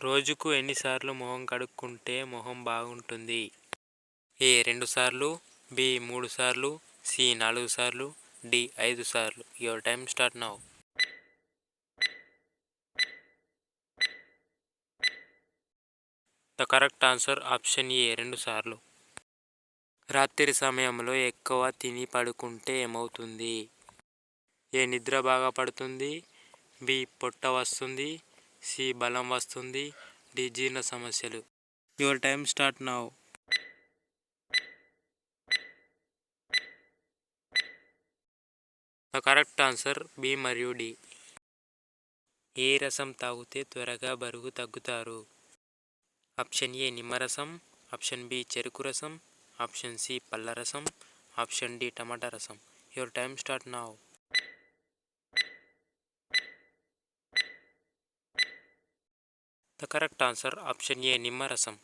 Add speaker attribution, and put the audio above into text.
Speaker 1: రోజుకు ఎన్నిసార్లు మొహం కడుక్కుంటే మొహం బాగుంటుంది? ఏ 2 సార్లు, బి 3 సార్లు, సి 4 సార్లు, డి 5 సార్లు. Your time start now. The correct answer option A 2 సార్లు. రాత్రి సమయంలో ఎక్కువ తిని పడుకుంటే ఏమవుతుంది? ఏ నిద్ర బాగా పడుతుంది, బి పొట్ట వస్తుంది, సి బలం వస్తుంది, డి జీర్ణ సమస్యలు. Your time start now. The correct answer B మరియు డి. ఏ రసం తాగితే త్వరగా బరువు తగ్గుతారు? ఆప్షన్ ఏ నిమ్మరసం, ఆప్షన్ బి చెరుకు రసం, ఆప్షన్ సి పళ్ళ రసం, ఆప్షన్ డి టమాటా రసం. Your time start now. The correct answer option A నిమ్మరసం.